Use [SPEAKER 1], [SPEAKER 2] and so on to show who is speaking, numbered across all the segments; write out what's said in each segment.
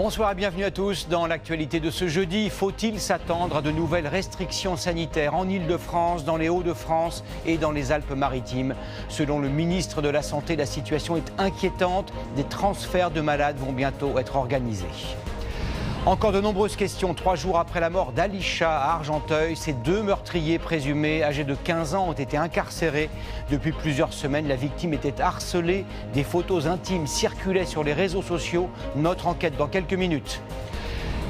[SPEAKER 1] Bonsoir et bienvenue à tous. Dans l'actualité de ce jeudi, faut-il s'attendre à de nouvelles restrictions sanitaires en Île-de-France, dans les Hauts-de-France et dans les Alpes-Maritimes? Selon le ministre de la Santé, la situation est inquiétante. Des transferts de malades vont bientôt être organisés. Encore de nombreuses questions. 3 jours après la mort d'Alisha à Argenteuil, ces 2 meurtriers présumés, âgés de 15 ans, ont été incarcérés. Depuis plusieurs semaines, la victime était harcelée. Des photos intimes circulaient sur les réseaux sociaux. Notre enquête dans quelques minutes.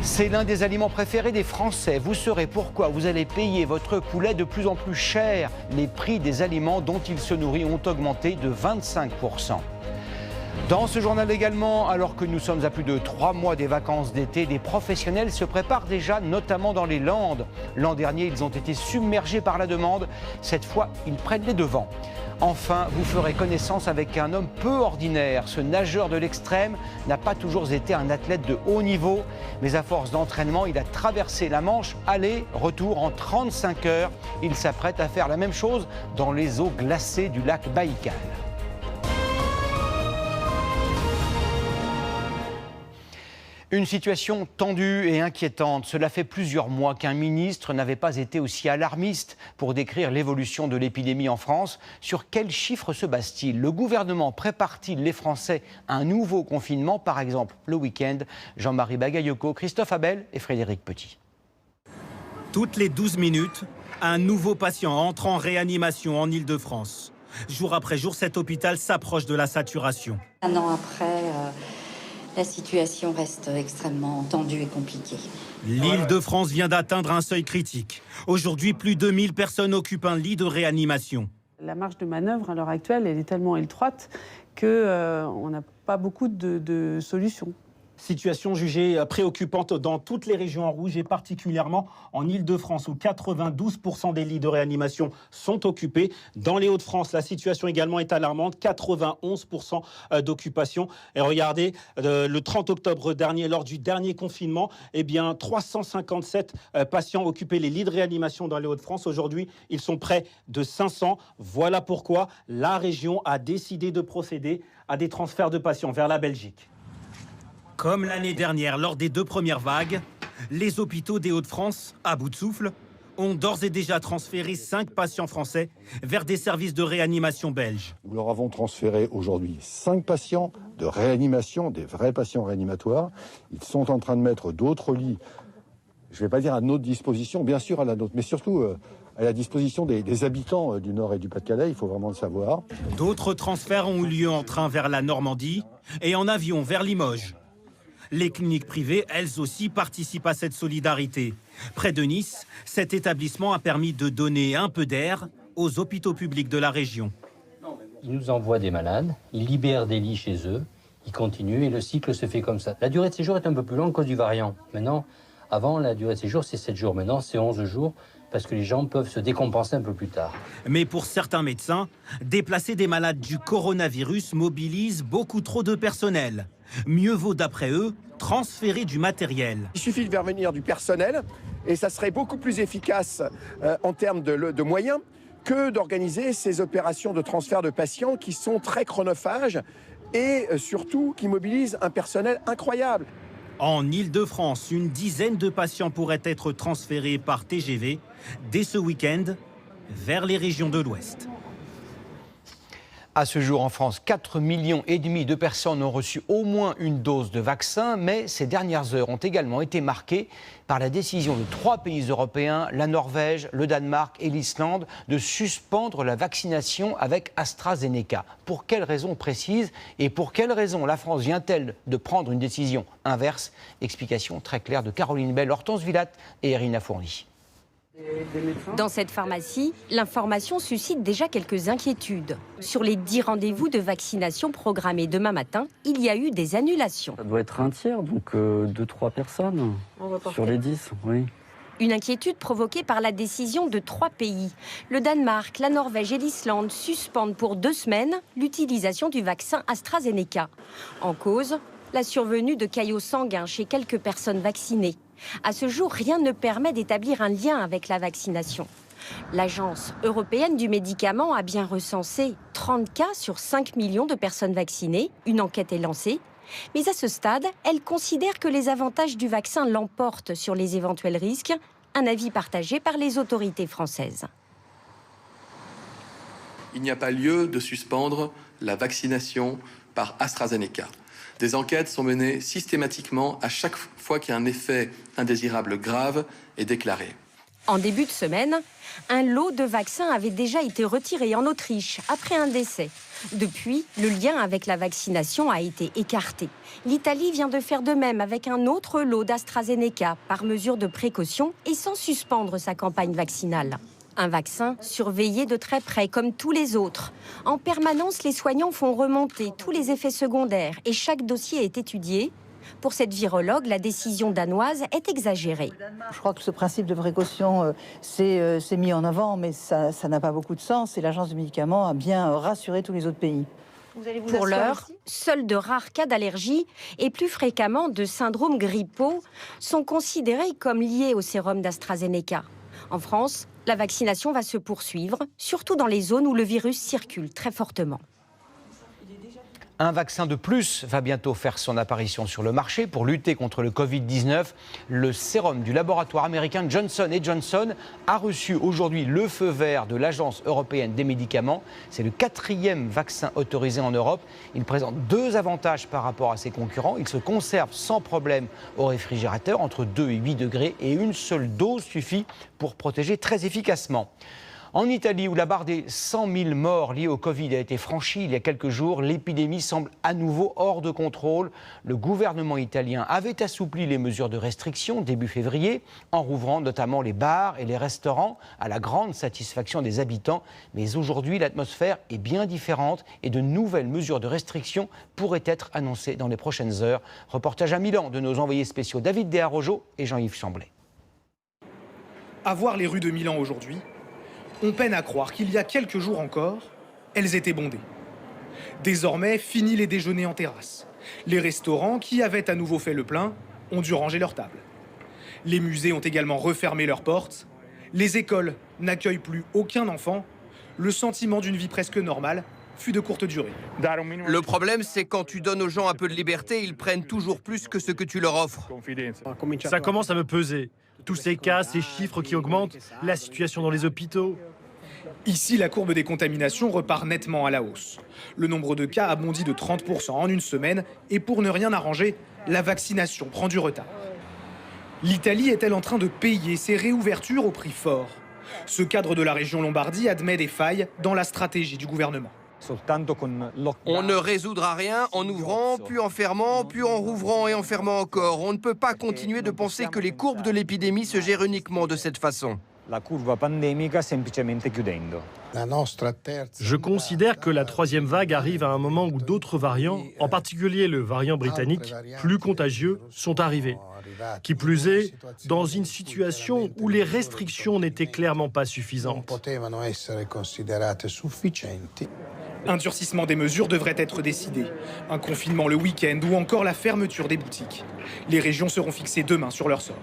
[SPEAKER 1] C'est l'un des aliments préférés des Français. Vous saurez pourquoi vous allez payer votre poulet de plus en plus cher. Les prix des aliments dont il se nourrit ont augmenté de 25%. Dans ce journal également, alors que nous sommes à plus de 3 mois des vacances d'été, des professionnels se préparent déjà, notamment dans les Landes. L'an dernier, ils ont été submergés par la demande. Cette fois, ils prennent les devants. Enfin, vous ferez connaissance avec un homme peu ordinaire. Ce nageur de l'extrême n'a pas toujours été un athlète de haut niveau, mais à force d'entraînement, il a traversé la Manche, aller-retour en 35 heures. Il s'apprête à faire la même chose dans les eaux glacées du lac Baïkal. Une situation tendue et inquiétante. Cela fait plusieurs mois qu'un ministre n'avait pas été aussi alarmiste pour décrire l'évolution de l'épidémie en France. Sur quels chiffres se base-t-il? Le gouvernement prépare-t-il les Français à un nouveau confinement, par exemple le week-end? Jean-Marie Bagayoko, Christophe Abel et Frédéric Petit.
[SPEAKER 2] Toutes les 12 minutes, un nouveau patient entre en réanimation en Île-de-France. Jour après jour, cet hôpital s'approche de la saturation.
[SPEAKER 3] Un an après, la situation reste extrêmement tendue et compliquée.
[SPEAKER 2] L'Île-de-France vient d'atteindre un seuil critique. Aujourd'hui, plus de 1000 personnes occupent un lit de réanimation.
[SPEAKER 4] La marge de manœuvre à l'heure actuelle, elle est tellement étroite qu'on n'a pas beaucoup de solutions.
[SPEAKER 2] Situation jugée préoccupante dans toutes les régions en rouge et particulièrement en Île-de-France où 92% des lits de réanimation sont occupés. Dans les Hauts-de-France, la situation également est alarmante, 91% d'occupation. Et regardez, le 30 octobre dernier, lors du dernier confinement, 357 patients occupaient les lits de réanimation dans les Hauts-de-France. Aujourd'hui, ils sont près de 500. Voilà pourquoi la région a décidé de procéder à des transferts de patients vers la Belgique. Comme l'année dernière, lors des 2 premières vagues, les hôpitaux des Hauts-de-France, à bout de souffle, ont d'ores et déjà transféré 5 patients français vers des services de réanimation belges.
[SPEAKER 5] Nous leur avons transféré aujourd'hui 5 patients de réanimation, des vrais patients réanimatoires. Ils sont en train de mettre d'autres lits, je ne vais pas dire à notre disposition, bien sûr à la nôtre, mais surtout à la disposition des habitants du Nord et du Pas-de-Calais, il faut vraiment le savoir.
[SPEAKER 2] D'autres transferts ont eu lieu en train vers la Normandie et en avion vers Limoges. Les cliniques privées, elles aussi, participent à cette solidarité. Près de Nice, cet établissement a permis de donner un peu d'air aux hôpitaux publics de la région.
[SPEAKER 6] Ils nous envoient des malades, ils libèrent des lits chez eux, ils continuent et le cycle se fait comme ça. La durée de séjour est un peu plus longue à cause du variant. Maintenant, avant, la durée de séjour, c'est 7 jours. Maintenant, c'est 11 jours parce que les gens peuvent se décompenser un peu plus tard.
[SPEAKER 2] Mais pour certains médecins, déplacer des malades du coronavirus mobilise beaucoup trop de personnel. Mieux vaut, d'après eux, transférer du matériel.
[SPEAKER 7] Il suffit de faire venir du personnel et ça serait beaucoup plus efficace en termes de moyens que d'organiser ces opérations de transfert de patients qui sont très chronophages et surtout qui mobilisent un personnel incroyable.
[SPEAKER 2] En Île-de-France, une dizaine de patients pourraient être transférés par TGV dès ce week-end vers les régions de l'Ouest.
[SPEAKER 1] À ce jour, en France, 4,5 millions de personnes ont reçu au moins une dose de vaccin, mais ces dernières heures ont également été marquées par la décision de 3 pays européens, la Norvège, le Danemark et l'Islande, de suspendre la vaccination avec AstraZeneca. Pour quelles raisons précises et pour quelles raisons la France vient-elle de prendre une décision inverse? Explication très claire de Caroline Bell, Hortense Villatte et Irina Fourny.
[SPEAKER 8] Dans cette pharmacie, l'information suscite déjà quelques inquiétudes. Sur les 10 rendez-vous de vaccination programmés demain matin, il y a eu des annulations.
[SPEAKER 9] Ça doit être un tiers, donc 2-3 personnes sur les 10, oui.
[SPEAKER 8] Une inquiétude provoquée par la décision de 3 pays. Le Danemark, la Norvège et l'Islande suspendent pour 2 semaines l'utilisation du vaccin AstraZeneca. En cause, la survenue de caillots sanguins chez quelques personnes vaccinées. À ce jour, rien ne permet d'établir un lien avec la vaccination. L'Agence européenne du médicament a bien recensé 30 cas sur 5 millions de personnes vaccinées. Une enquête est lancée. Mais à ce stade, elle considère que les avantages du vaccin l'emportent sur les éventuels risques, un avis partagé par les autorités françaises.
[SPEAKER 10] Il n'y a pas lieu de suspendre la vaccination par AstraZeneca. Des enquêtes sont menées systématiquement à chaque fois qu'il y a un effet indésirable grave et déclaré.
[SPEAKER 8] En début de semaine, un lot de vaccins avait déjà été retiré en Autriche après un décès. Depuis, le lien avec la vaccination a été écarté. L'Italie vient de faire de même avec un autre lot d'AstraZeneca par mesure de précaution et sans suspendre sa campagne vaccinale. Un vaccin surveillé de très près comme tous les autres. En permanence, les soignants font remonter tous les effets secondaires et chaque dossier est étudié. Pour cette virologue, la décision danoise est exagérée.
[SPEAKER 11] Je crois que ce principe de précaution s'est mis en avant, mais ça n'a pas beaucoup de sens et l'Agence du médicament a bien rassuré tous les autres pays.
[SPEAKER 8] Pour l'heure, seuls de rares cas d'allergie et plus fréquemment de syndromes grippaux sont considérés comme liés au sérum d'AstraZeneca. En France, la vaccination va se poursuivre, surtout dans les zones où le virus circule très fortement.
[SPEAKER 1] Un vaccin de plus va bientôt faire son apparition sur le marché pour lutter contre le Covid-19. Le sérum du laboratoire américain Johnson & Johnson a reçu aujourd'hui le feu vert de l'Agence européenne des médicaments. C'est le 4e vaccin autorisé en Europe. Il présente 2 avantages par rapport à ses concurrents. Il se conserve sans problème au réfrigérateur entre 2 et 8 degrés et une seule dose suffit pour protéger très efficacement. En Italie, où la barre des 100 000 morts liées au Covid a été franchie il y a quelques jours, l'épidémie semble à nouveau hors de contrôle. Le gouvernement italien avait assoupli les mesures de restriction début février, en rouvrant notamment les bars et les restaurants, à la grande satisfaction des habitants. Mais aujourd'hui, l'atmosphère est bien différente et de nouvelles mesures de restriction pourraient être annoncées dans les prochaines heures. Reportage à Milan de nos envoyés spéciaux David De Arrojo et Jean-Yves Chamblet.
[SPEAKER 12] À voir les rues de Milan aujourd'hui, on peine à croire qu'il y a quelques jours encore, elles étaient bondées. Désormais, fini les déjeuners en terrasse. Les restaurants, qui avaient à nouveau fait le plein, ont dû ranger leurs tables. Les musées ont également refermé leurs portes. Les écoles n'accueillent plus aucun enfant. Le sentiment d'une vie presque normale fut de courte durée.
[SPEAKER 13] Le problème, c'est quand tu donnes aux gens un peu de liberté, ils prennent toujours plus que ce que tu leur offres.
[SPEAKER 14] Ça commence à me peser. Tous ces cas, ces chiffres qui augmentent, la situation dans les hôpitaux.
[SPEAKER 12] Ici, la courbe des contaminations repart nettement à la hausse. Le nombre de cas a bondi de 30% en une semaine et pour ne rien arranger, la vaccination prend du retard. L'Italie est-elle en train de payer ses réouvertures au prix fort? Ce cadre de la région Lombardie admet des failles dans la stratégie du gouvernement.
[SPEAKER 13] On ne résoudra rien en ouvrant, puis en fermant, puis en rouvrant et en fermant encore. On ne peut pas continuer de penser que les courbes de l'épidémie se gèrent uniquement de cette façon.
[SPEAKER 14] Je considère que la 3e vague arrive à un moment où d'autres variants, en particulier le variant britannique, plus contagieux, sont arrivés. Qui plus est, dans une situation où les restrictions n'étaient clairement pas suffisantes.
[SPEAKER 12] Un durcissement des mesures devrait être décidé. Un confinement le week-end ou encore la fermeture des boutiques. Les régions seront fixées demain sur leur sort.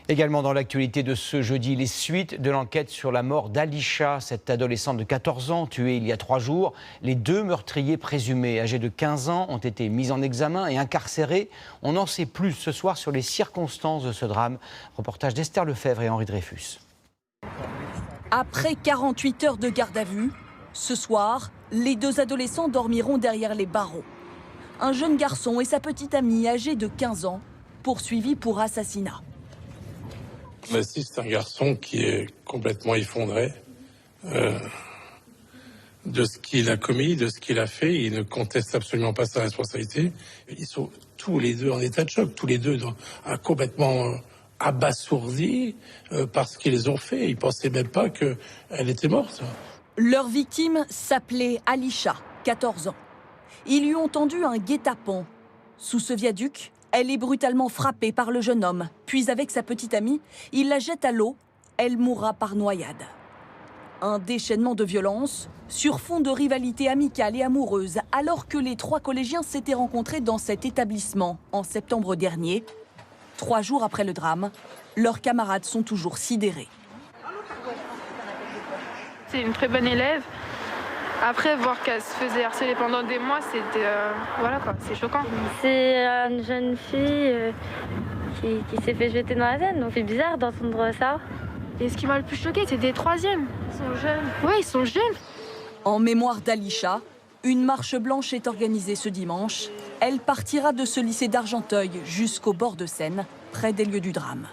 [SPEAKER 1] Également dans l'actualité de ce jeudi, les suites de l'enquête sur la mort d'Alisha, cette adolescente de 14 ans tuée il y a 3 jours. Les 2 meurtriers présumés, âgés de 15 ans, ont été mis en examen et incarcérés. On en sait plus ce soir sur les circonstances de ce drame. Reportage d'Esther Lefebvre et Henri Dreyfus.
[SPEAKER 15] Après 48 heures de garde à vue, ce soir, les 2 adolescents dormiront derrière les barreaux. Un jeune garçon et sa petite amie âgée de 15 ans, poursuivis pour assassinat.
[SPEAKER 16] On assiste à un garçon qui est complètement effondré de ce qu'il a commis, de ce qu'il a fait. Il ne conteste absolument pas sa responsabilité. Ils sont tous les 2 en état de choc, tous les 2 complètement abasourdis par ce qu'ils ont fait. Ils ne pensaient même pas qu'elle était morte.
[SPEAKER 15] Leur victime s'appelait Alisha, 14 ans. Ils lui ont tendu un guet-apens. Sous ce viaduc, elle est brutalement frappée par le jeune homme. Puis avec sa petite amie, il la jette à l'eau. Elle mourra par noyade. Un déchaînement de violence sur fond de rivalité amicale et amoureuse alors que les 3 collégiens s'étaient rencontrés dans cet établissement en septembre dernier. 3 jours après le drame, leurs camarades sont toujours sidérés.
[SPEAKER 17] C'est une très bonne élève. Après, voir qu'elle se faisait harceler pendant des mois, c'était... voilà quoi, c'est choquant.
[SPEAKER 18] C'est une jeune fille qui s'est fait jeter dans la Seine, donc c'est bizarre d'entendre ça.
[SPEAKER 17] Et ce qui m'a le plus choqué, c'est des troisièmes. Ils sont jeunes. Ouais, ils sont jeunes.
[SPEAKER 15] En mémoire d'Alisha, une marche blanche est organisée ce dimanche. Elle partira de ce lycée d'Argenteuil jusqu'au bord de Seine, près des lieux du drame.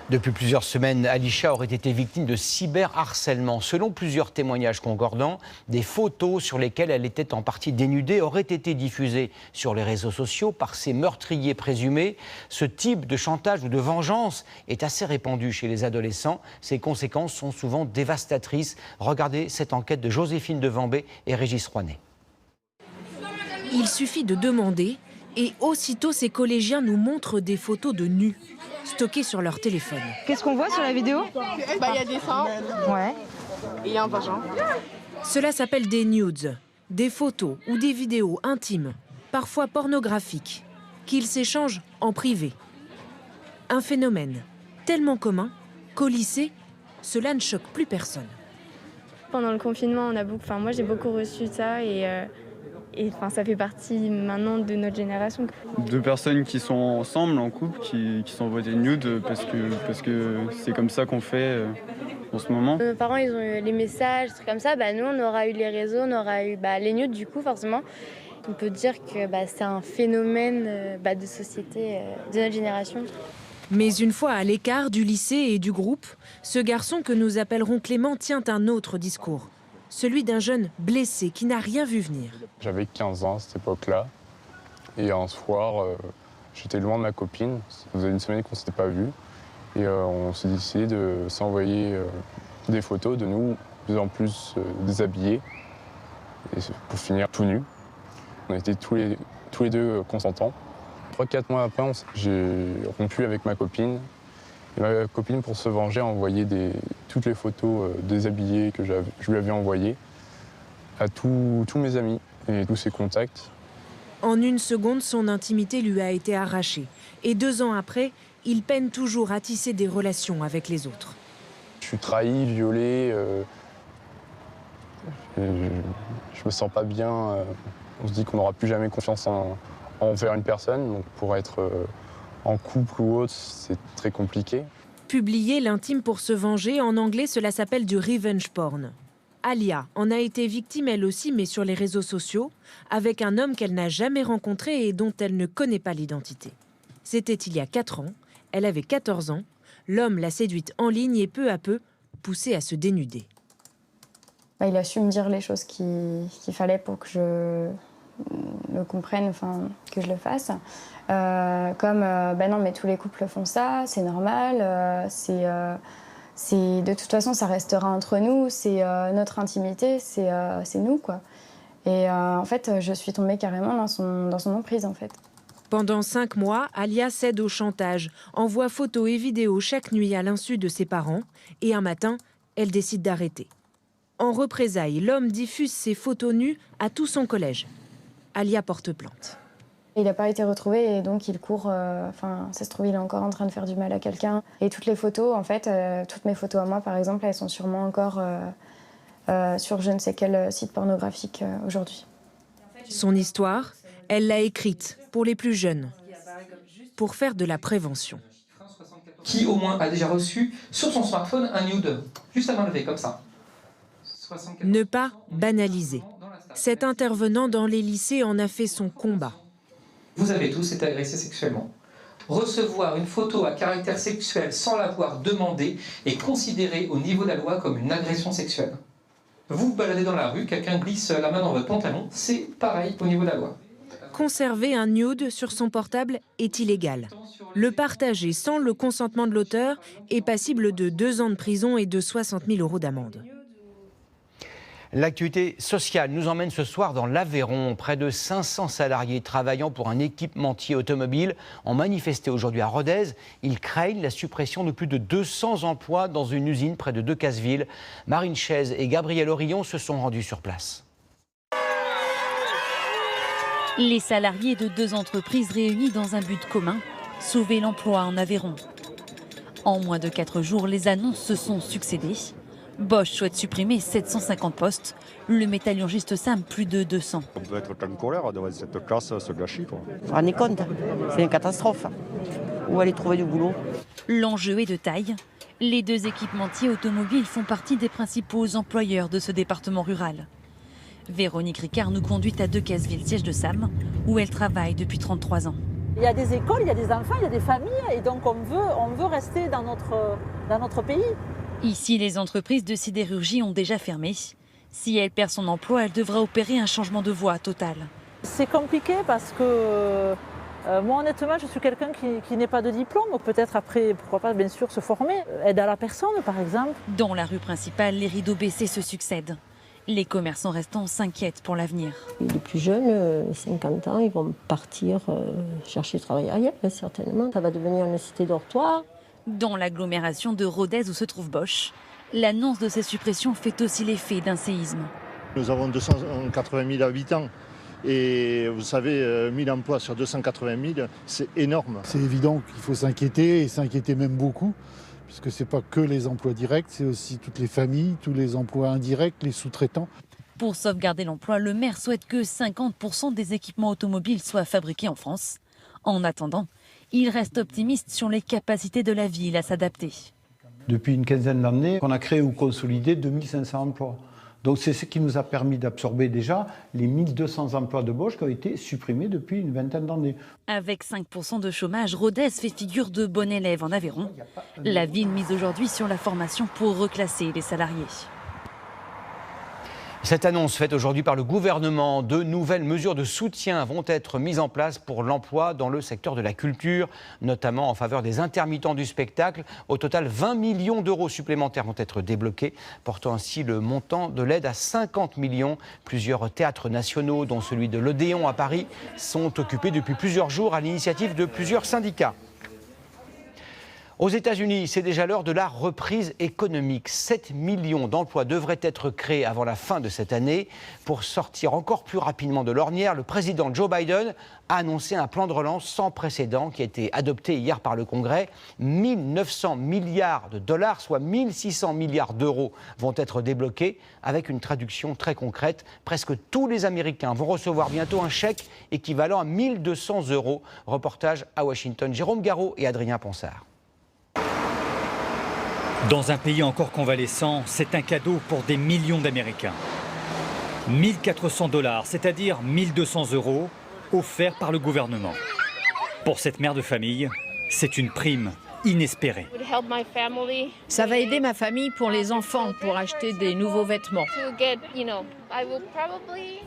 [SPEAKER 1] Depuis plusieurs semaines, Alisha aurait été victime de cyberharcèlement. Selon plusieurs témoignages concordants, des photos sur lesquelles elle était en partie dénudée auraient été diffusées sur les réseaux sociaux par ses meurtriers présumés. Ce type de chantage ou de vengeance est assez répandu chez les adolescents. Ses conséquences sont souvent dévastatrices. Regardez cette enquête de Joséphine Devambé et Régis Rouanet.
[SPEAKER 19] Il suffit de demander et aussitôt ces collégiens nous montrent des photos de nus stockés sur leur téléphone.
[SPEAKER 20] Qu'est-ce qu'on voit sur la vidéo?
[SPEAKER 17] Il y a des seins.
[SPEAKER 20] Ouais.
[SPEAKER 17] Et il y a un vagin.
[SPEAKER 19] Cela s'appelle des nudes, des photos ou des vidéos intimes, parfois pornographiques, qu'ils s'échangent en privé. Un phénomène tellement commun qu'au lycée, cela ne choque plus personne.
[SPEAKER 18] Pendant le confinement, moi j'ai beaucoup reçu ça et ça fait partie maintenant de notre génération.
[SPEAKER 21] Deux personnes qui sont ensemble, en couple, qui s'envoient des nudes parce que c'est comme ça qu'on fait en ce moment.
[SPEAKER 18] Nos parents, ils ont eu les messages, des trucs comme ça. Nous, on aura eu les réseaux, on aura eu les nudes, du coup, forcément. On peut dire que c'est un phénomène de société de notre génération.
[SPEAKER 19] Mais une fois à l'écart du lycée et du groupe, ce garçon que nous appellerons Clément tient un autre discours. Celui d'un jeune blessé qui n'a rien vu venir.
[SPEAKER 22] J'avais 15 ans à cette époque-là. Et un soir, j'étais loin de ma copine. Ça faisait une semaine qu'on ne s'était pas vus. Et on s'est décidé de s'envoyer des photos de nous, de plus en plus déshabillés. Et pour finir tout nus. On était tous les deux consentants. 3-4 mois après, j'ai rompu avec ma copine. Et ma copine, pour se venger, a envoyé toutes les photos déshabillées que je lui avais envoyées à tous mes amis et tous ses contacts.
[SPEAKER 19] En une seconde, son intimité lui a été arrachée. Et 2 ans après, il peine toujours à tisser des relations avec les autres.
[SPEAKER 22] Je suis trahi, violé. Je me sens pas bien. On se dit qu'on n'aura plus jamais confiance envers une personne. Donc pour être en couple ou autre, c'est très compliqué.
[SPEAKER 19] Publier l'intime pour se venger, en anglais, cela s'appelle du revenge porn. Alia en a été victime elle aussi, mais sur les réseaux sociaux, avec un homme qu'elle n'a jamais rencontré et dont elle ne connaît pas l'identité. C'était il y a 4 ans, elle avait 14 ans, l'homme l'a séduite en ligne et peu à peu, poussée à se dénuder.
[SPEAKER 18] Il a su me dire les choses qu'il fallait pour que je le comprenne, que je le fasse. Non mais tous les couples font ça, c'est normal, de toute façon ça restera entre nous, c'est notre intimité, c'est nous quoi. Et en fait je suis tombée carrément dans son emprise en fait.
[SPEAKER 19] Pendant 5 mois, Alia cède au chantage, envoie photos et vidéos chaque nuit à l'insu de ses parents et un matin, elle décide d'arrêter. En représailles, l'homme diffuse ses photos nues à tout son collège. Alia porte plainte.
[SPEAKER 18] Il n'a pas été retrouvé et donc il court, ça se trouve il est encore en train de faire du mal à quelqu'un. Et toutes les photos, en fait, toutes mes photos à moi par exemple, elles sont sûrement encore sur je ne sais quel site pornographique aujourd'hui.
[SPEAKER 19] Son histoire, elle l'a écrite pour les plus jeunes, pour faire de la prévention.
[SPEAKER 23] Qui au moins a déjà reçu sur son smartphone un nude, juste à main levée comme ça.
[SPEAKER 19] Ne pas banaliser. Cet intervenant dans les lycées en a fait son combat.
[SPEAKER 23] Vous avez tous été agressés sexuellement. Recevoir une photo à caractère sexuel sans l'avoir demandé est considéré au niveau de la loi comme une agression sexuelle. Vous vous baladez dans la rue, quelqu'un glisse la main dans votre pantalon, c'est pareil au niveau de la loi.
[SPEAKER 19] Conserver un nude sur son portable est illégal. Le partager sans le consentement de l'auteur est passible de 2 ans de prison et de 60 000 € d'amende.
[SPEAKER 1] L'actualité sociale nous emmène ce soir dans l'Aveyron. Près de 500 salariés travaillant pour un équipementier automobile ont manifesté aujourd'hui à Rodez. Ils craignent la suppression de plus de 200 emplois dans une usine près de Decazeville. Marine Chaise et Gabriel Orillon se sont rendus sur place.
[SPEAKER 24] Les salariés de 2 entreprises réunis dans un but commun, sauver l'emploi en Aveyron. En moins de 4 jours, les annonces se sont succédées. Bosch souhaite supprimer 750 postes. Le métallurgiste Sam, plus de 200.
[SPEAKER 3] On peut être en colère devant cette classe, ce gâchis.
[SPEAKER 4] Vous vous rendez compte, c'est une catastrophe. Où aller trouver du boulot?
[SPEAKER 24] L'enjeu est de taille. Les deux équipementiers automobiles font partie des principaux employeurs de ce département rural. Véronique Ricard nous conduit à Decazeville, siège de Sam, où elle travaille depuis 33 ans.
[SPEAKER 5] Il y a des écoles, il y a des enfants, il y a des familles, et donc on veut rester dans notre pays.
[SPEAKER 24] Ici, les entreprises de sidérurgie ont déjà fermé. Si elle perd son emploi, elle devra opérer un changement de voie total.
[SPEAKER 5] C'est compliqué parce que moi, honnêtement, je suis quelqu'un qui n'a pas de diplôme. Donc peut-être après, pourquoi pas, bien sûr, se former. Aide à la personne, par exemple.
[SPEAKER 24] Dans la rue principale, les rideaux baissés se succèdent. Les commerçants restants s'inquiètent pour l'avenir.
[SPEAKER 20] Les plus jeunes, 50 ans, ils vont partir chercher du travail ailleurs, certainement. Ça va devenir une cité dortoir.
[SPEAKER 24] Dans l'agglomération de Rodez où se trouve Bosch, l'annonce de ces suppressions fait aussi l'effet d'un séisme.
[SPEAKER 25] Nous avons 280 000 habitants et vous savez, 1000 emplois sur 280 000, c'est énorme.
[SPEAKER 26] C'est évident qu'il faut s'inquiéter et s'inquiéter même beaucoup, puisque ce n'est pas que les emplois directs, c'est aussi toutes les familles, tous les emplois indirects, les sous-traitants.
[SPEAKER 24] Pour sauvegarder l'emploi, le maire souhaite que 50% des équipements automobiles soient fabriqués en France. En attendant, il reste optimiste sur les capacités de la ville à s'adapter.
[SPEAKER 27] Depuis une quinzaine d'années, on a créé ou consolidé 2500 emplois. Donc c'est ce qui nous a permis d'absorber déjà les 1200 emplois de Bosch qui ont été supprimés depuis une vingtaine d'années.
[SPEAKER 24] Avec 5% de chômage, Rodez fait figure de bon élève en Aveyron. La ville mise aujourd'hui sur la formation pour reclasser les salariés.
[SPEAKER 1] Cette annonce faite aujourd'hui par le gouvernement, de nouvelles mesures de soutien vont être mises en place pour l'emploi dans le secteur de la culture, notamment en faveur des intermittents du spectacle. Au total, 20 millions d'euros supplémentaires vont être débloqués, portant ainsi le montant de l'aide à 50 millions. Plusieurs théâtres nationaux, dont celui de l'Odéon à Paris, sont occupés depuis plusieurs jours à l'initiative de plusieurs syndicats. Aux États-Unis, c'est déjà l'heure de la reprise économique. 7 millions d'emplois devraient être créés avant la fin de cette année. Pour sortir encore plus rapidement de l'ornière, le président Joe Biden a annoncé un plan de relance sans précédent qui a été adopté hier par le Congrès. 1 900 milliards de dollars, soit 1 600 milliards d'euros, vont être débloqués avec une traduction très concrète. Presque tous les Américains vont recevoir bientôt un chèque équivalent à 1 200 euros. Reportage à Washington, Jérôme Garraud et Adrien Ponsard.
[SPEAKER 28] Dans un pays encore convalescent, c'est un cadeau pour des millions d'Américains. 1 400 $, c'est-à-dire 1 200 euros, offerts par le gouvernement. Pour cette mère de famille, c'est une prime inespérée.
[SPEAKER 29] Ça va aider ma famille pour les enfants, pour acheter des nouveaux vêtements.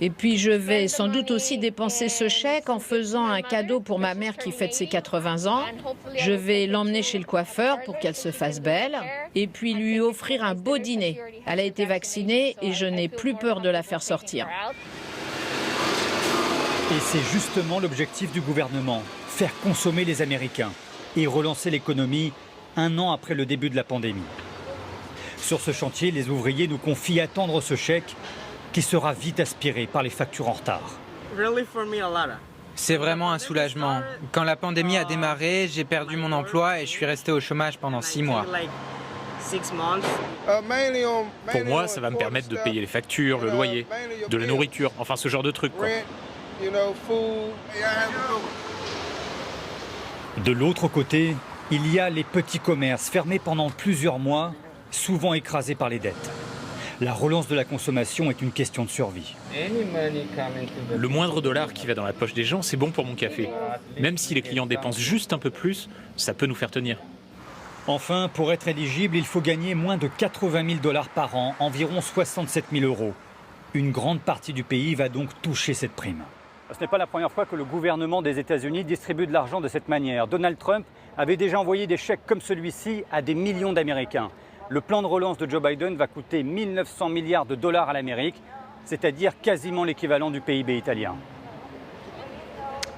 [SPEAKER 29] Et puis je vais sans doute aussi dépenser ce chèque en faisant un cadeau pour ma mère qui fête ses 80 ans. Je vais l'emmener chez le coiffeur pour qu'elle se fasse belle et puis lui offrir un beau dîner. Elle a été vaccinée et je n'ai plus peur de la faire sortir.
[SPEAKER 28] Et c'est justement l'objectif du gouvernement, faire consommer les Américains et relancer l'économie un an après le début de la pandémie. Sur ce chantier, les ouvriers nous confient attendre ce chèque qui sera vite aspiré par les factures en retard.
[SPEAKER 30] C'est vraiment un soulagement. Quand la pandémie a démarré, j'ai perdu mon emploi et je suis resté au chômage pendant 6 mois.
[SPEAKER 31] Pour moi, ça va me permettre de payer les factures, le loyer, de la nourriture, enfin ce genre de trucs, quoi.
[SPEAKER 28] De l'autre côté, il y a les petits commerces fermés pendant plusieurs mois, souvent écrasés par les dettes. La relance de la consommation est une question de survie.
[SPEAKER 31] Le moindre dollar qui va dans la poche des gens, c'est bon pour mon café. Même si les clients dépensent juste un peu plus, ça peut nous faire tenir.
[SPEAKER 28] Enfin, pour être éligible, il faut gagner moins de 80 000 $ par an, environ 67 000 euros. Une grande partie du pays va donc toucher cette prime. Ce n'est pas la première fois que le gouvernement des États-Unis distribue de l'argent de cette manière. Donald Trump avait déjà envoyé des chèques comme celui-ci à des millions d'Américains. Le plan de relance de Joe Biden va coûter 1 900 milliards de dollars à l'Amérique, c'est-à-dire quasiment l'équivalent du PIB italien.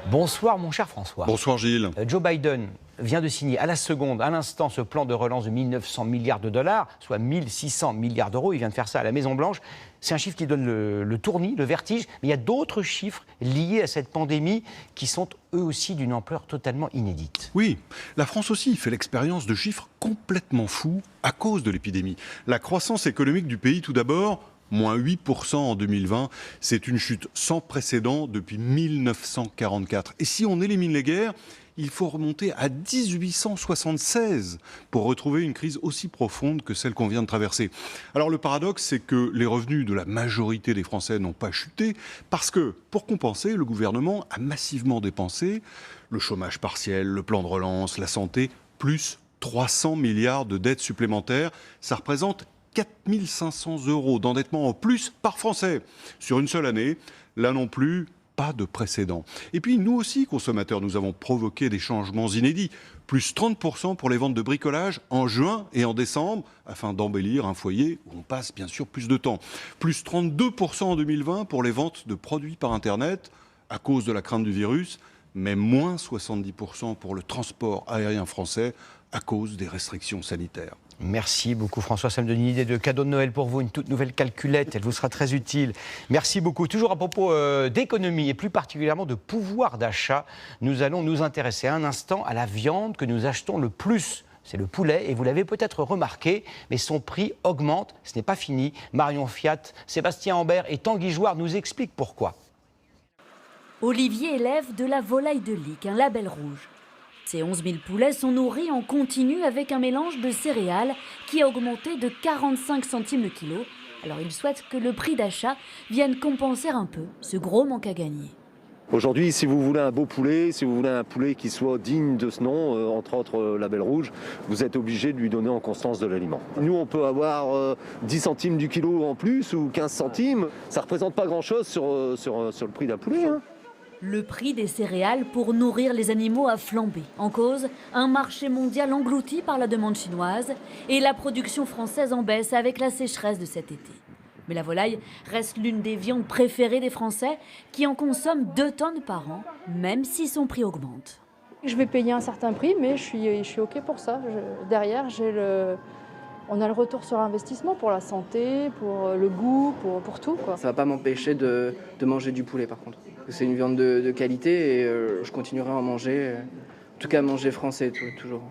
[SPEAKER 1] Bonsoir mon cher François.
[SPEAKER 32] Bonsoir Gilles.
[SPEAKER 1] Joe Biden vient de signer à la seconde, à l'instant, ce plan de relance de 1900 milliards de dollars, soit 1600 milliards d'euros. Il vient de faire ça à la Maison-Blanche. C'est un chiffre qui donne le tournis, le vertige. Mais il y a d'autres chiffres liés à cette pandémie qui sont eux aussi d'une ampleur totalement inédite.
[SPEAKER 2] Oui, la France aussi fait l'expérience de chiffres complètement fous à cause de l'épidémie. La croissance économique du pays, tout d'abord, moins 8% en 2020. C'est une chute sans précédent depuis 1944. Et si on élimine les guerres, il faut remonter à 1876 pour retrouver une crise aussi profonde que celle qu'on vient de traverser. Alors le paradoxe, c'est que les revenus de la majorité des Français n'ont pas chuté parce que, pour compenser, le gouvernement a massivement dépensé le chômage partiel, le plan de relance, la santé, plus 300 milliards de dettes supplémentaires. Ça représente 4 500 € d'endettement en plus par Français sur une seule année. Là non plus, pas de précédent. Et puis nous aussi, consommateurs, nous avons provoqué des changements inédits. Plus 30% pour les ventes de bricolage en juin et en décembre, afin d'embellir un foyer où on passe bien sûr plus de temps. Plus 32% en 2020 pour les ventes de produits par Internet, à cause de la crainte du virus, mais moins 70% pour le transport aérien français, à cause des restrictions sanitaires.
[SPEAKER 1] Merci beaucoup François, ça me donne une idée de cadeau de Noël pour vous, une toute nouvelle calculette, elle vous sera très utile. Merci beaucoup. Toujours à propos d'économie et plus particulièrement de pouvoir d'achat, nous allons nous intéresser un instant à la viande que nous achetons le plus. C'est le poulet et vous l'avez peut-être remarqué, mais son prix augmente, ce n'est pas fini. Marion Fiat, Sébastien Ambert et Tanguy Jouard nous expliquent pourquoi.
[SPEAKER 6] Olivier élève de la volaille de Lique, un label rouge. Ces 11 000 poulets sont nourris en continu avec un mélange de céréales qui a augmenté de 45 centimes le kilo. Alors il souhaite que le prix d'achat vienne compenser un peu ce gros manque à gagner.
[SPEAKER 7] Aujourd'hui, si vous voulez un beau poulet, si vous voulez un poulet qui soit digne de ce nom, entre autres label rouge, vous êtes obligé de lui donner en constance de l'aliment. Nous, on peut avoir 10 centimes du kilo en plus ou 15 centimes. Ça ne représente pas grand-chose sur le prix d'un poulet. Hein.
[SPEAKER 6] Le prix des céréales pour nourrir les animaux a flambé. En cause, un marché mondial englouti par la demande chinoise et la production française en baisse avec la sécheresse de cet été. Mais la volaille reste l'une des viandes préférées des Français qui en consomment 2 tonnes par an, même si son prix augmente.
[SPEAKER 8] Je vais payer un certain prix, mais je suis OK pour ça. Derrière, on a le retour sur investissement pour la santé, pour le goût, pour tout, quoi.
[SPEAKER 9] Ça ne va pas m'empêcher de manger du poulet par contre. C'est une viande de qualité et je continuerai à en manger, en tout cas manger français toujours.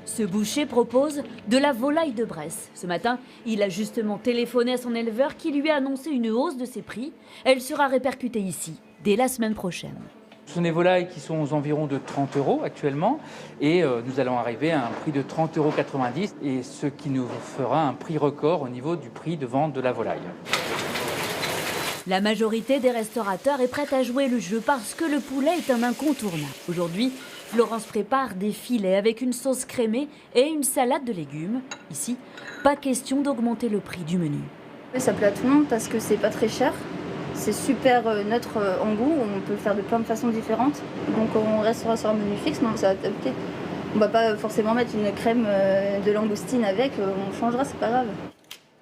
[SPEAKER 6] Ce boucher propose de la volaille de Bresse. Ce matin, il a justement téléphoné à son éleveur qui lui a annoncé une hausse de ses prix. Elle sera répercutée ici, dès la semaine prochaine.
[SPEAKER 10] Ce sont des volailles qui sont aux environs de 30 € actuellement et nous allons arriver à un prix de 30,90 € et ce qui nous fera un prix record au niveau du prix de vente de la volaille.
[SPEAKER 6] La majorité des restaurateurs est prête à jouer le jeu parce que le poulet est un incontournable. Aujourd'hui, Florence prépare des filets avec une sauce crémée et une salade de légumes. Ici, pas question d'augmenter le prix du menu.
[SPEAKER 11] Ça plaît à tout le monde parce que c'est pas très cher. C'est super neutre en goût, on peut le faire de plein de façons différentes. Donc on restera sur un menu fixe, mais on s'est adapté. On va pas forcément mettre une crème de langoustine avec, on changera, c'est pas grave.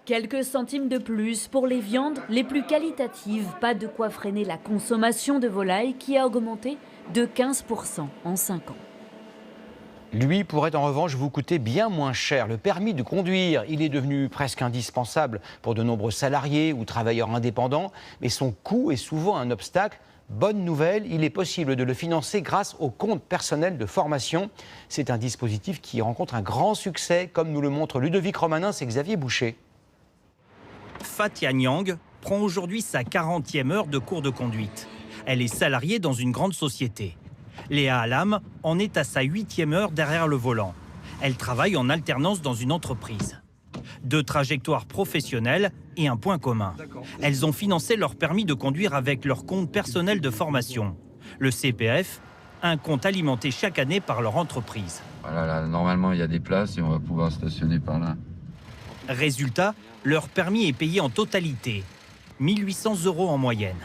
[SPEAKER 6] Quelques centimes de plus pour les viandes les plus qualitatives. Pas de quoi freiner la consommation de volaille qui a augmenté de 15% en 5 ans.
[SPEAKER 1] Lui pourrait en revanche vous coûter bien moins cher. Le permis de conduire, il est devenu presque indispensable pour de nombreux salariés ou travailleurs indépendants, mais son coût est souvent un obstacle. Bonne nouvelle, il est possible de le financer grâce au compte personnel de formation. C'est un dispositif qui rencontre un grand succès, comme nous le montre Ludovic Romanin et Xavier Boucher.
[SPEAKER 12] Fatia Nyang prend aujourd'hui sa 40e heure de cours de conduite. Elle est salariée dans une grande société. Léa Alam en est à sa 8e heure derrière le volant. Elle travaille en alternance dans une entreprise. 2 trajectoires professionnelles et un point commun. Elles ont financé leur permis de conduire avec leur compte personnel de formation. Le CPF, un compte alimenté chaque année par leur entreprise.
[SPEAKER 13] Voilà, là, normalement, il y a des places et on va pouvoir stationner par là.
[SPEAKER 12] Résultat, leur permis est payé en totalité, 1 800 € en moyenne.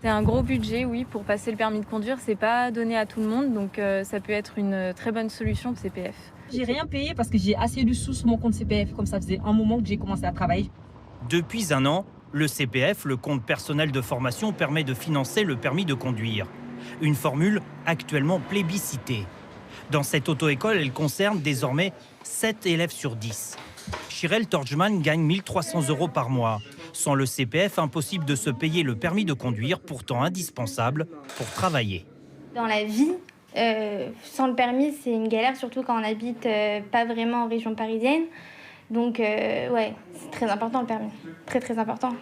[SPEAKER 14] C'est un gros budget, oui, pour passer le permis de conduire. C'est pas donné à tout le monde, donc ça peut être une très bonne solution, le CPF.
[SPEAKER 16] J'ai rien payé parce que j'ai assez de sous sur mon compte CPF, comme ça faisait un moment que j'ai commencé à travailler.
[SPEAKER 12] Depuis 1 an, le CPF, le compte personnel de formation, permet de financer le permis de conduire. Une formule actuellement plébiscitée. Dans cette auto-école, elle concerne désormais 7 élèves sur 10. Chirel Torjman gagne 1 300 € par mois. Sans le CPF, impossible de se payer le permis de conduire, pourtant indispensable pour travailler.
[SPEAKER 3] Dans la vie, sans le permis, c'est une galère, surtout quand on habite pas vraiment en région parisienne. Donc, ouais, c'est très important le permis. Très, très important.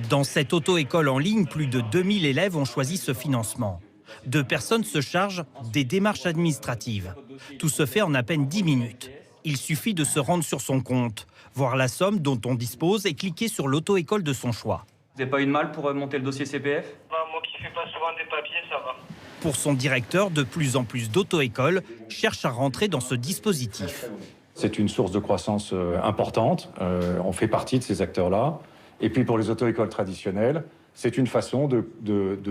[SPEAKER 12] Dans cette auto-école en ligne, plus de 2000 élèves ont choisi ce financement. 2 personnes se chargent des démarches administratives. Tout se fait en à peine 10 minutes. Il suffit de se rendre sur son compte, voir la somme dont on dispose et cliquer sur l'auto-école de son choix.
[SPEAKER 4] Vous n'avez pas eu de mal pour monter le dossier CPF ?
[SPEAKER 5] Moi qui fais pas souvent des papiers, ça va.
[SPEAKER 12] Pour son directeur, de plus en plus d'auto-écoles cherchent à rentrer dans ce dispositif.
[SPEAKER 15] C'est une source de croissance importante. On fait partie de ces acteurs-là. Et puis pour les auto-écoles traditionnelles, c'est une façon de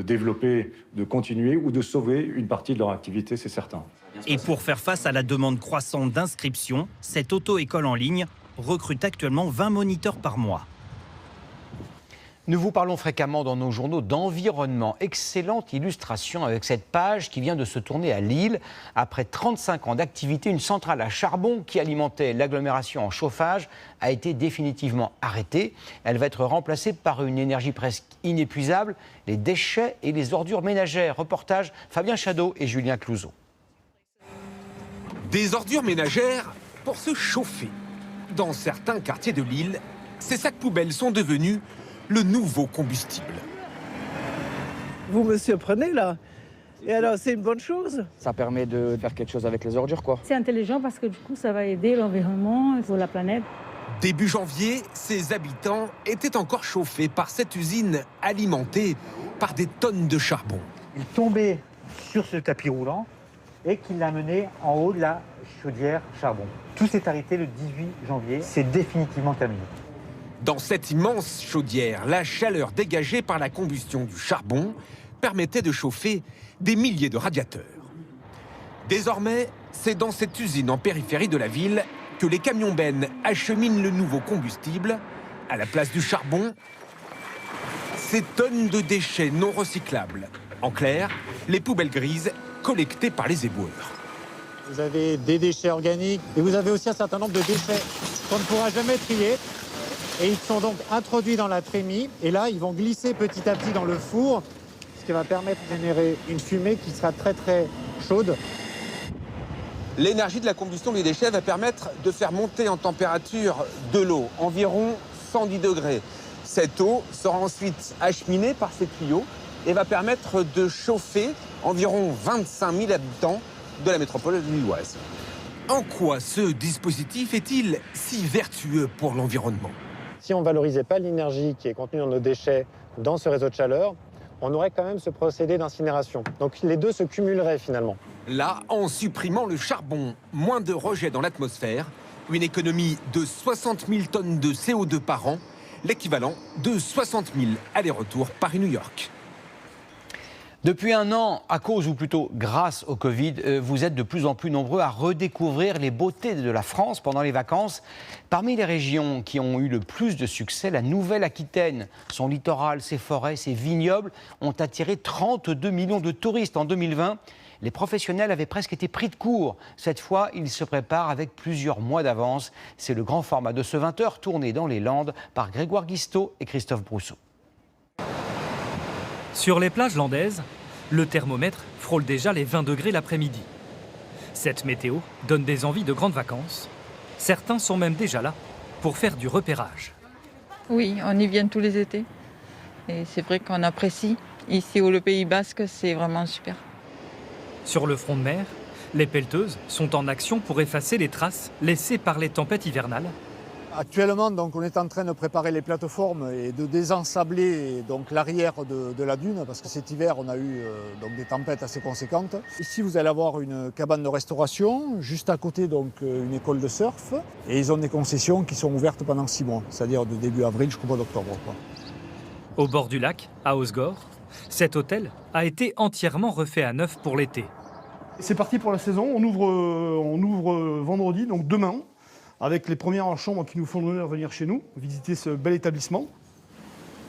[SPEAKER 15] développer, de continuer ou de sauver une partie de leur activité, c'est certain.
[SPEAKER 12] Et pour faire face à la demande croissante d'inscription, cette auto-école en ligne recrute actuellement 20 moniteurs par mois.
[SPEAKER 1] Nous vous parlons fréquemment dans nos journaux d'environnement. Excellente illustration avec cette page qui vient de se tourner à Lille. Après 35 ans d'activité, une centrale à charbon qui alimentait l'agglomération en chauffage a été définitivement arrêtée. Elle va être remplacée par une énergie presque inépuisable, les déchets et les ordures ménagères. Reportage Fabien Chadeau et Julien Clouzot.
[SPEAKER 17] Des ordures ménagères pour se chauffer. Dans certains quartiers de Lille, ces sacs poubelles sont devenus le nouveau combustible.
[SPEAKER 18] Vous me surprenez là. Et alors c'est une bonne chose.
[SPEAKER 19] Ça permet de faire quelque chose avec les ordures, quoi.
[SPEAKER 20] C'est intelligent parce que du coup ça va aider l'environnement pour la planète.
[SPEAKER 17] Début janvier, ses habitants étaient encore chauffés par cette usine alimentée par des tonnes de charbon.
[SPEAKER 21] Il tombait sur ce tapis roulant et qu'il l'a mené en haut de la chaudière charbon. Tout s'est arrêté le 18 janvier, c'est définitivement terminé.
[SPEAKER 17] Dans cette immense chaudière, la chaleur dégagée par la combustion du charbon permettait de chauffer des milliers de radiateurs. Désormais, c'est dans cette usine en périphérie de la ville que les camions-bennes acheminent le nouveau combustible. À la place du charbon, ces tonnes de déchets non recyclables. En clair, les poubelles grises collectées par les éboueurs.
[SPEAKER 21] Vous avez des déchets organiques et vous avez aussi un certain nombre de déchets qu'on ne pourra jamais trier. Et ils sont donc introduits dans la trémie. Et là, ils vont glisser petit à petit dans le four, ce qui va permettre de générer une fumée qui sera très très chaude.
[SPEAKER 17] L'énergie de la combustion des déchets va permettre de faire monter en température de l'eau, environ 110 degrés. Cette eau sera ensuite acheminée par ces tuyaux et va permettre de chauffer environ 25 000 habitants de la métropole lilloise. En quoi ce dispositif est-il si vertueux pour l'environnement ?
[SPEAKER 21] Si on ne valorisait pas l'énergie qui est contenue dans nos déchets dans ce réseau de chaleur, on aurait quand même ce procédé d'incinération. Donc les deux se cumuleraient finalement.
[SPEAKER 17] Là, en supprimant le charbon, moins de rejets dans l'atmosphère, une économie de 60 000 tonnes de CO2 par an, l'équivalent de 60 000 allers-retours Paris-New York.
[SPEAKER 1] Depuis un an, à cause ou plutôt grâce au Covid, vous êtes de plus en plus nombreux à redécouvrir les beautés de la France pendant les vacances. Parmi les régions qui ont eu le plus de succès, la Nouvelle-Aquitaine, son littoral, ses forêts, ses vignobles ont attiré 32 millions de touristes en 2020. Les professionnels avaient presque été pris de court. Cette fois, ils se préparent avec plusieurs mois d'avance. C'est le grand format de ce 20h tourné dans les Landes par Grégoire Guisteau et Christophe Brousseau.
[SPEAKER 22] Sur les plages landaises, le thermomètre frôle déjà les 20 degrés l'après-midi. Cette météo donne des envies de grandes vacances. Certains sont même déjà là pour faire du repérage.
[SPEAKER 23] Oui, on y vient tous les étés. Et c'est vrai qu'on apprécie. Ici, au Pays Basque, c'est vraiment super.
[SPEAKER 22] Sur le front de mer, les pelleteuses sont en action pour effacer les traces laissées par les tempêtes hivernales.
[SPEAKER 25] Actuellement, donc, on est en train de préparer les plateformes et de désensabler donc, l'arrière de la dune, parce que cet hiver, on a eu donc, des tempêtes assez conséquentes. Ici, vous allez avoir une cabane de restauration, juste à côté, donc, une école de surf. Et ils ont des concessions qui sont ouvertes pendant 6 mois, c'est-à-dire de début avril jusqu'au mois d'octobre.
[SPEAKER 22] Au bord du lac, à Osgore, cet hôtel a été entièrement refait à neuf pour l'été.
[SPEAKER 32] C'est parti pour la saison, on ouvre vendredi, donc demain, avec les premières chambres qui nous font l'honneur de venir chez nous, visiter ce bel établissement.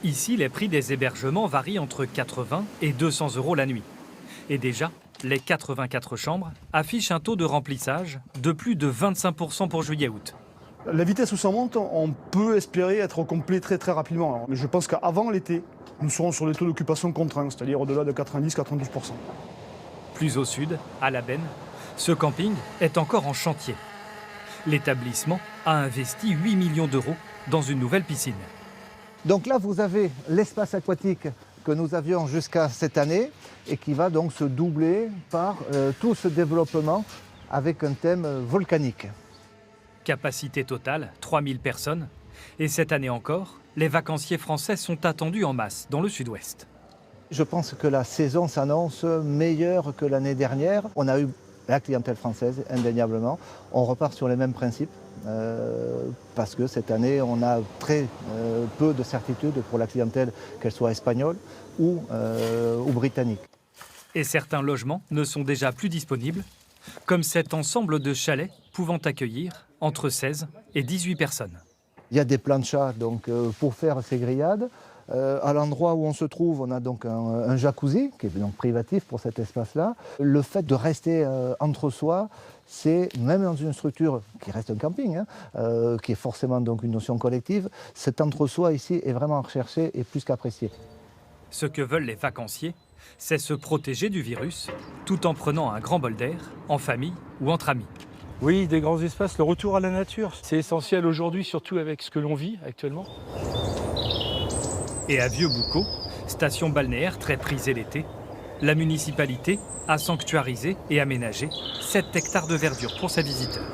[SPEAKER 22] Ici, les prix des hébergements varient entre 80 et 200 € la nuit. Et déjà, Les 84 chambres affichent un taux de remplissage de plus de 25% pour juillet-août.
[SPEAKER 32] La vitesse où ça monte, on peut espérer être au complet très rapidement. Alors, mais je pense qu'avant l'été, nous serons sur les taux d'occupation contraints, c'est-à-dire au-delà de 90-92%.
[SPEAKER 22] Plus au sud, à La Benne, ce camping est encore en chantier. L'établissement a investi 8 millions d'euros dans une nouvelle piscine.
[SPEAKER 2] Donc là, vous avez l'espace aquatique que nous avions jusqu'à cette année et qui va donc se doubler par tout ce développement avec un thème volcanique.
[SPEAKER 22] Capacité totale, 3000 personnes. Et cette année encore, les vacanciers français sont attendus en masse dans le sud-ouest.
[SPEAKER 2] Je pense que la saison s'annonce meilleure que l'année dernière. On a eu la clientèle française, indéniablement. On repart sur les mêmes principes parce que cette année, on a très peu de certitude pour la clientèle, qu'elle soit espagnole ou britannique.
[SPEAKER 22] Et certains logements ne sont déjà plus disponibles, comme cet ensemble de chalets pouvant accueillir entre 16 et 18 personnes.
[SPEAKER 2] Il y a des planchas donc, pour faire ces grillades. À l'endroit où on se trouve, on a donc un jacuzzi qui est donc privatif pour cet espace-là. Le fait de rester entre soi, c'est même dans une structure qui reste un camping, qui est forcément donc une notion collective, cet entre-soi ici est vraiment recherché et plus qu'apprécié.
[SPEAKER 22] Ce que veulent les vacanciers, c'est se protéger du virus, tout en prenant un grand bol d'air, en famille ou entre amis.
[SPEAKER 7] Oui, des grands espaces, le retour à la nature, c'est essentiel aujourd'hui, surtout avec ce que l'on vit actuellement.
[SPEAKER 22] Et à Vieux-Boucau, station balnéaire très prisée l'été, la municipalité a sanctuarisé et aménagé 7 hectares de verdure pour ses visiteurs.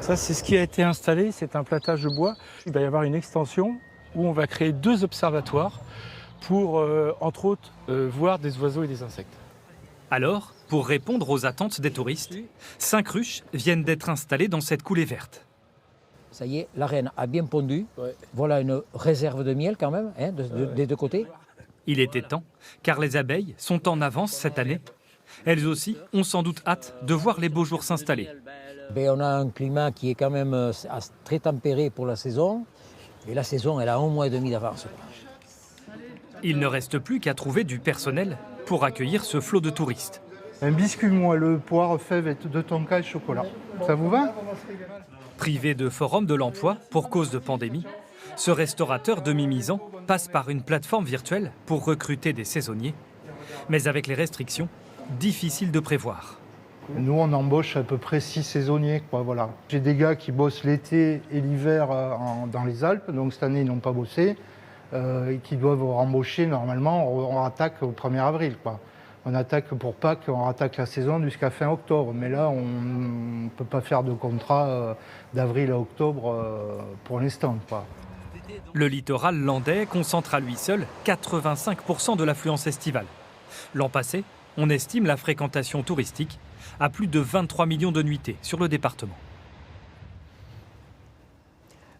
[SPEAKER 7] Ça, c'est ce qui a été installé, c'est un platage de bois. Il va y avoir une extension où on va créer 2 observatoires pour, entre autres, voir des oiseaux et des insectes.
[SPEAKER 22] Alors, pour répondre aux attentes des touristes, 5 ruches viennent d'être installées dans cette coulée verte.
[SPEAKER 8] Ça y est, la reine a bien pondu. Ouais. Voilà une réserve de miel quand même, hein, des deux côtés.
[SPEAKER 22] Il était temps, car les abeilles sont en avance cette année. Elles aussi ont sans doute hâte de voir les beaux jours s'installer.
[SPEAKER 8] On a un climat qui est quand même très tempéré pour la saison. Et la saison, elle a 1 mois et demi d'avance.
[SPEAKER 22] Il ne reste plus qu'à trouver du personnel pour accueillir ce flot de touristes.
[SPEAKER 32] Un biscuit moelleux, poire, fèves de tonka et chocolat. Ça vous va ?
[SPEAKER 22] Privé de forum de l'emploi pour cause de pandémie, ce restaurateur demi-misant passe par une plateforme virtuelle pour recruter des saisonniers. Mais avec les restrictions, difficile de prévoir.
[SPEAKER 32] Nous, on embauche à peu près 6 saisonniers, quoi, voilà. J'ai des gars qui bossent l'été et l'hiver dans les Alpes, donc cette année, ils n'ont pas bossé, et qui doivent rembaucher normalement, on attaque au 1er avril, quoi. On attaque pour Pâques, on attaque la saison jusqu'à fin octobre. Mais là, on ne peut pas faire de contrat d'avril à octobre pour l'instant, quoi.
[SPEAKER 22] Le littoral landais concentre à lui seul 85% de l'affluence estivale. L'an passé, on estime la fréquentation touristique à plus de 23 millions de nuitées sur le département.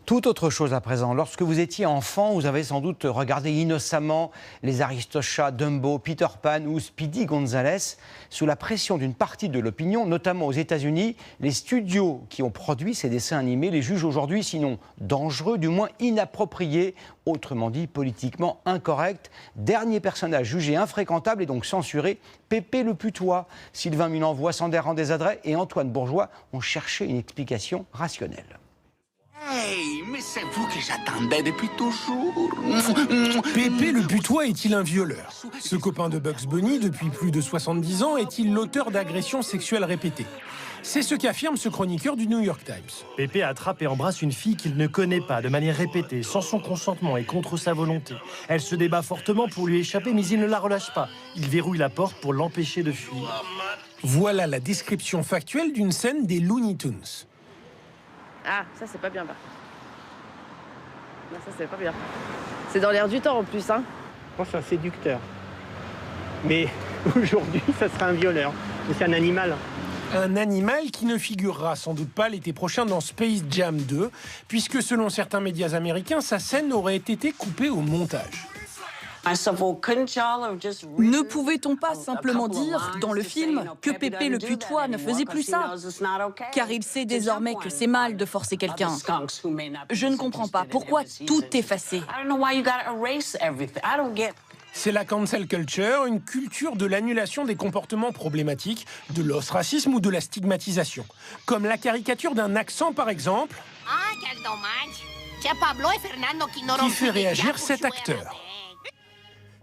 [SPEAKER 1] Tout autre chose à présent. Lorsque vous étiez enfant, vous avez sans doute regardé innocemment les Aristochats, Dumbo, Peter Pan ou Speedy Gonzales. Sous la pression d'une partie de l'opinion, notamment aux États-Unis, les studios qui ont produit ces dessins animés les jugent aujourd'hui sinon dangereux, du moins inappropriés, autrement dit politiquement incorrects. Dernier personnage jugé infréquentable et donc censuré, Pépé le Putois. Sylvain Mulenvois, Sander Randez-Adret et Antoine Bourgeois ont cherché une explication rationnelle.
[SPEAKER 9] Hey, mais c'est vous que j'attendais depuis toujours.
[SPEAKER 10] Pépé le Putois est-il un violeur? Ce copain de Bugs Bunny depuis plus de 70 ans est-il l'auteur d'agressions sexuelles répétées? C'est ce qu'affirme ce chroniqueur du New York Times.
[SPEAKER 24] Pépé attrape et embrasse une fille qu'il ne connaît pas de manière répétée, sans son consentement et contre sa volonté. Elle se débat fortement pour lui échapper, mais il ne la relâche pas. Il verrouille la porte pour l'empêcher de fuir.
[SPEAKER 10] Voilà la description factuelle d'une scène des Looney Tunes.
[SPEAKER 26] Ah, ça c'est pas bien, par contre. Non, ça c'est pas bien. C'est dans l'air du temps en plus, hein.
[SPEAKER 27] Je pense que c'est un séducteur. Mais aujourd'hui, ça sera un violeur. Mais c'est un animal.
[SPEAKER 10] Un animal qui ne figurera sans doute pas l'été prochain dans Space Jam 2, puisque selon certains médias américains, sa scène aurait été coupée au montage.
[SPEAKER 28] Ne pouvait-on pas simplement dire, dans le film, que Pépé le Putois ne faisait plus ça? Car il sait désormais que c'est mal de forcer quelqu'un. Je ne comprends pas. Pourquoi tout effacer?
[SPEAKER 10] C'est la cancel culture, une culture de l'annulation des comportements problématiques, de l'ostracisme ou de la stigmatisation. Comme la caricature d'un accent, par exemple, qui fait réagir cet acteur.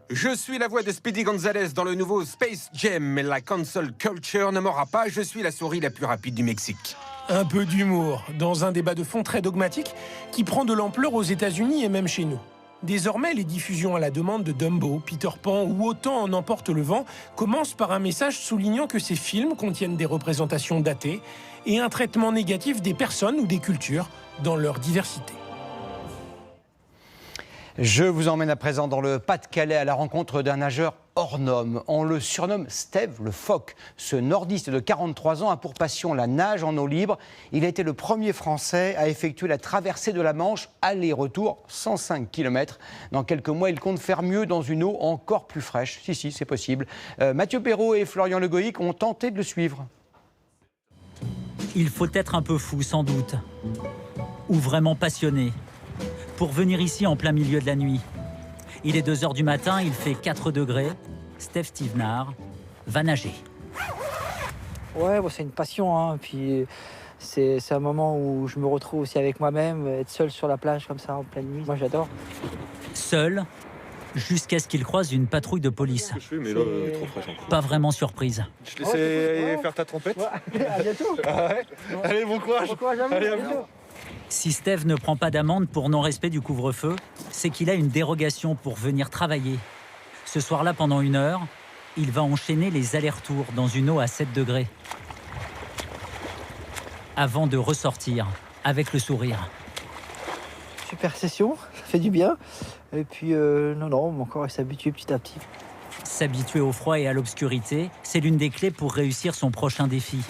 [SPEAKER 17] Je suis la voix de Speedy Gonzalez dans le nouveau Space Jam, mais la cancel culture ne m'aura pas, je suis la souris la plus rapide du Mexique.
[SPEAKER 10] Un peu d'humour, dans un débat de fond très dogmatique qui prend de l'ampleur aux États-Unis et même chez nous. Désormais, les diffusions à la demande de Dumbo, Peter Pan ou Autant en emporte le vent commencent par un message soulignant que ces films contiennent des représentations datées et un traitement négatif des personnes ou des cultures dans leur diversité.
[SPEAKER 1] Je vous emmène à présent dans le Pas-de-Calais à la rencontre d'un nageur hors norme. On le surnomme Steve le phoque. Ce nordiste de 43 ans a pour passion la nage en eau libre. Il a été le premier Français à effectuer la traversée de la Manche, aller-retour, 105 km. Dans quelques mois, il compte faire mieux dans une eau encore plus fraîche. Si, c'est possible. Mathieu Perrault et Florian Le Goïc ont tenté de le suivre.
[SPEAKER 3] Il faut être un peu fou, sans doute, ou vraiment passionné, pour venir ici en plein milieu de la nuit. Il est 2 h du matin, il fait 4 degrés. Steve Stevenard va nager.
[SPEAKER 4] Ouais, bon, c'est une passion, hein. Puis c'est un moment où je me retrouve aussi avec moi-même, être seul sur la plage comme ça en pleine nuit. Moi, j'adore.
[SPEAKER 3] Seul, jusqu'à ce qu'il croise une patrouille de police. Pas vraiment surprise.
[SPEAKER 5] Je te laissais faire ta trompette.
[SPEAKER 4] Ouais. À bientôt.
[SPEAKER 5] Ah ouais. Allez, bon courage.
[SPEAKER 4] Bon courage à vous.
[SPEAKER 5] Allez,
[SPEAKER 4] à bientôt.
[SPEAKER 3] Si Steve ne prend pas d'amende pour non-respect du couvre-feu, c'est qu'il a une dérogation pour venir travailler. Ce soir-là, pendant 1 heure, il va enchaîner les allers-retours dans une eau à 7 degrés. Avant de ressortir avec le sourire.
[SPEAKER 4] Super session, ça fait du bien. Et puis, non, mon corps s'habitue petit à petit.
[SPEAKER 3] S'habituer au froid et à l'obscurité, c'est l'une des clés pour réussir son prochain défi.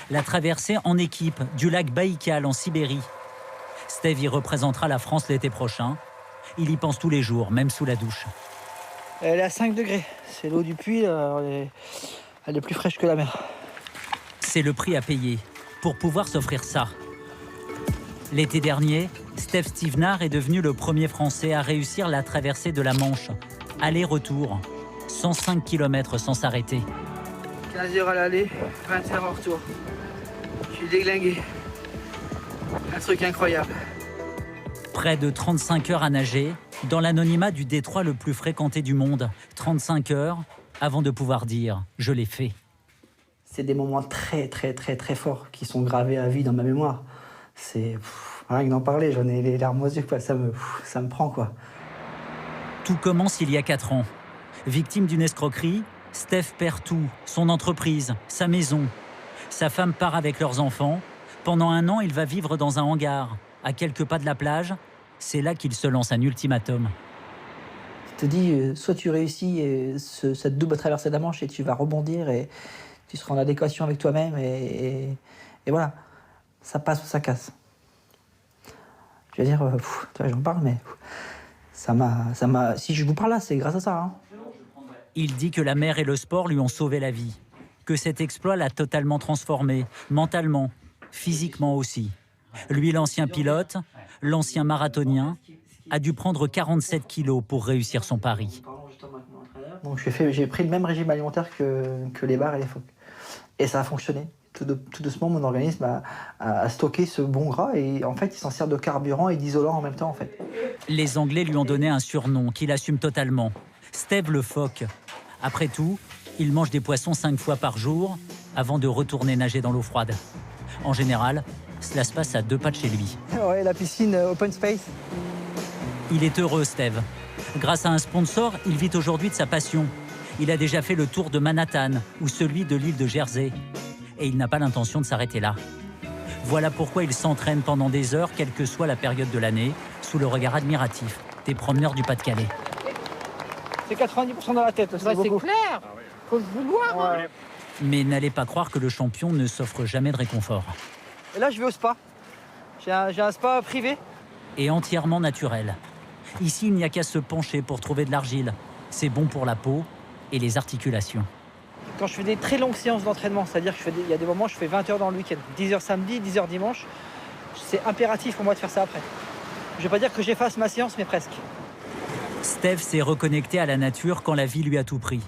[SPEAKER 3] La traversée en équipe du lac Baïkal en Sibérie. Steve y représentera la France l'été prochain. Il y pense tous les jours, même sous la douche.
[SPEAKER 4] Elle est à 5 degrés. C'est l'eau du puits, elle est plus fraîche que la mer.
[SPEAKER 3] C'est le prix à payer pour pouvoir s'offrir ça. L'été dernier, Steve Stevenard est devenu le premier Français à réussir la traversée de la Manche. Aller-retour, 105 km sans s'arrêter.
[SPEAKER 4] 15 heures à l'aller, 20 heures en retour. Je suis déglingué. Un truc incroyable.
[SPEAKER 3] Près de 35 heures à nager, dans l'anonymat du détroit le plus fréquenté du monde. 35 heures avant de pouvoir dire « je l'ai fait ».
[SPEAKER 4] C'est des moments très forts qui sont gravés à vie dans ma mémoire. C'est rien que d'en parler, j'en ai les larmes aux yeux, quoi. Ça me prend, quoi.
[SPEAKER 3] Tout commence il y a 4 ans. Victime d'une escroquerie, Steve perd tout, son entreprise, sa maison. Sa femme part avec leurs enfants. Pendant 1 an, il va vivre dans un hangar, à quelques pas de la plage. C'est là qu'il se lance un ultimatum.
[SPEAKER 4] Tu te dis, soit tu réussis cette double traversée de la Manche et tu vas rebondir et tu seras en adéquation avec toi-même et voilà, ça passe ou ça casse. Je veux dire, j'en parle, mais ça m'a. Si je vous parle là, c'est grâce à ça. Hein.
[SPEAKER 3] Il dit que la mer et le sport lui ont sauvé la vie, que cet exploit l'a totalement transformé, mentalement, physiquement aussi. Lui, l'ancien pilote, l'ancien marathonien, a dû prendre 47 kilos pour réussir son pari.
[SPEAKER 4] Donc j'ai pris le même régime alimentaire que les bars et les phoques. Et ça a fonctionné. Tout doucement, mon organisme a stocké ce bon gras et en fait, il s'en sert de carburant et d'isolant en même temps. En fait.
[SPEAKER 3] Les Anglais lui ont donné un surnom qu'il assume totalement. Steve le phoque. Après tout, il mange des poissons 5 fois par jour avant de retourner nager dans l'eau froide. En général, cela se passe à 2 pas de chez lui.
[SPEAKER 4] Ouais, la piscine open space.
[SPEAKER 3] Il est heureux, Steve. Grâce à un sponsor, il vit aujourd'hui de sa passion. Il a déjà fait le tour de Manhattan ou celui de l'île de Jersey. Et il n'a pas l'intention de s'arrêter là. Voilà pourquoi il s'entraîne pendant des heures, quelle que soit la période de l'année, sous le regard admiratif des promeneurs du Pas-de-Calais.
[SPEAKER 4] C'est 90% dans la tête.
[SPEAKER 26] C'est clair. Faut le vouloir.
[SPEAKER 4] Ouais.
[SPEAKER 3] Mais n'allez pas croire que le champion ne s'offre jamais de réconfort.
[SPEAKER 4] Et là, je vais au spa. J'ai un spa privé.
[SPEAKER 3] Et entièrement naturel. Ici, il n'y a qu'à se pencher pour trouver de l'argile. C'est bon pour la peau et les articulations.
[SPEAKER 4] Quand je fais des très longues séances d'entraînement, c'est-à-dire qu'il y a des moments où je fais 20 heures dans le week-end, 10 heures samedi, 10 heures dimanche, c'est impératif pour moi de faire ça après. Je ne vais pas dire que j'efface ma séance, mais presque.
[SPEAKER 3] Steve s'est reconnecté à la nature quand la vie lui a tout pris.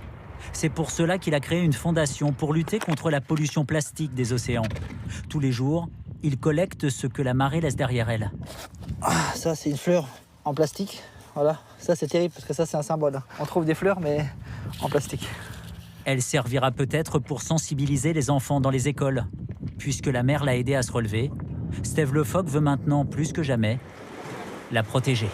[SPEAKER 3] C'est pour cela qu'il a créé une fondation pour lutter contre la pollution plastique des océans. Tous les jours, il collecte ce que la marée laisse derrière elle.
[SPEAKER 4] Ah, ça, c'est une fleur en plastique. Voilà, ça c'est terrible parce que ça c'est un symbole. On trouve des fleurs mais en plastique.
[SPEAKER 3] Elle servira peut-être pour sensibiliser les enfants dans les écoles. Puisque la mer l'a aidé à se relever, Steve le phoque veut maintenant plus que jamais la protéger.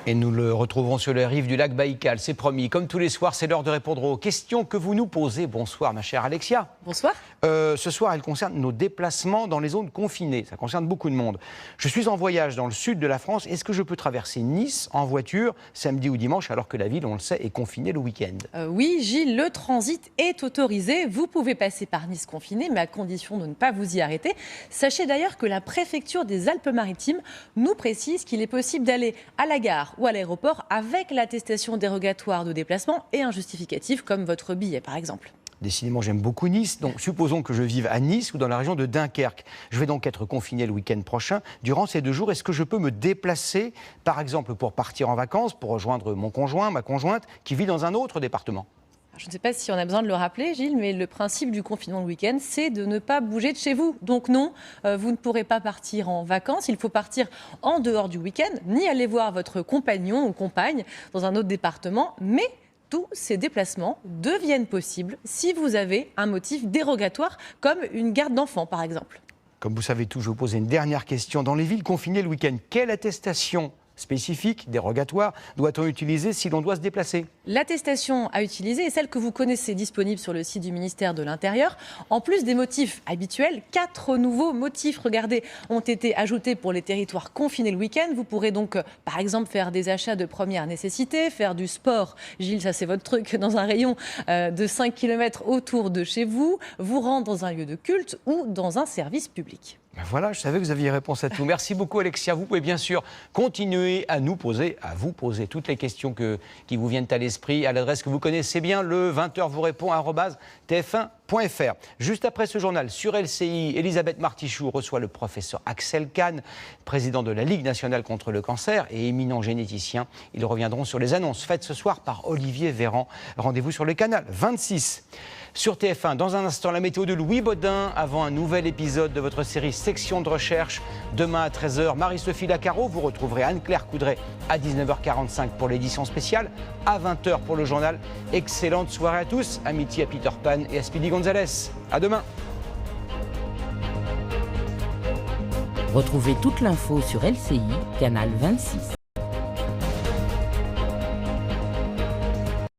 [SPEAKER 1] Et nous le retrouverons sur les rives du lac Baïkal, c'est promis. Comme tous les soirs, c'est l'heure de répondre aux questions que vous nous posez. Bonsoir ma chère Alexia.
[SPEAKER 6] Bonsoir.
[SPEAKER 1] Ce soir, elle concerne nos déplacements dans les zones confinées. Ça concerne beaucoup de monde. Je suis en voyage dans le sud de la France. Est-ce que je peux traverser Nice en voiture samedi ou dimanche alors que la ville, on le sait, est confinée le week-end?
[SPEAKER 6] Oui, Gilles, le transit est autorisé. Vous pouvez passer par Nice confiné, mais à condition de ne pas vous y arrêter. Sachez d'ailleurs que la préfecture des Alpes-Maritimes nous précise qu'il est possible d'aller à la gare ou à l'aéroport avec l'attestation dérogatoire de déplacement et un justificatif comme votre billet par exemple.
[SPEAKER 1] Décidément, j'aime beaucoup Nice. Donc, supposons que je vive à Nice ou dans la région de Dunkerque. Je vais donc être confiné le week-end prochain. Durant ces 2 jours, est-ce que je peux me déplacer, par exemple, pour partir en vacances, pour rejoindre mon conjoint, ma conjointe, qui vit dans un autre département ?
[SPEAKER 6] Je ne sais pas si on a besoin de le rappeler, Gilles, mais le principe du confinement le week-end, c'est de ne pas bouger de chez vous. Donc non, vous ne pourrez pas partir en vacances. Il faut partir en dehors du week-end, ni aller voir votre compagnon ou compagne dans un autre département, mais tous ces déplacements deviennent possibles si vous avez un motif dérogatoire, comme une garde d'enfants, par exemple.
[SPEAKER 1] Comme vous savez tout, je vais vous poser une dernière question. Dans les villes confinées le week-end, quelle attestation spécifique, dérogatoire, doit-on utiliser si l'on doit se déplacer?
[SPEAKER 6] L'attestation à utiliser est celle que vous connaissez, disponible sur le site du ministère de l'Intérieur. En plus des motifs habituels, 4 nouveaux motifs, regardez, ont été ajoutés pour les territoires confinés le week-end. Vous pourrez donc, par exemple, faire des achats de première nécessité, faire du sport, Gilles, ça c'est votre truc, dans un rayon de 5 km autour de chez vous, vous rendre dans un lieu de culte ou dans un service public.
[SPEAKER 1] Ben voilà, je savais que vous aviez réponse à tout. Merci beaucoup Alexia. Vous pouvez bien sûr continuer à vous poser toutes les questions qui vous viennent à l'esprit à l'adresse que vous connaissez bien, le 20h vous répond @tf1.fr. Juste après ce journal sur LCI, Elisabeth Martichoux reçoit le professeur Axel Kahn, président de la Ligue nationale contre le cancer et éminent généticien. Ils reviendront sur les annonces faites ce soir par Olivier Véran. Rendez-vous sur le canal 26. Sur TF1, dans un instant, la météo de Louis Baudin avant un nouvel épisode de votre série Section de recherche. Demain à 13h, Marie-Sophie Lacaro, vous retrouverez Anne-Claire Coudray à 19h45 pour l'édition spéciale, à 20h pour le journal. Excellente soirée à tous, amitié à Peter Pan et à Speedy Gonzalez. À demain.
[SPEAKER 11] Retrouvez toute l'info sur LCI, canal 26.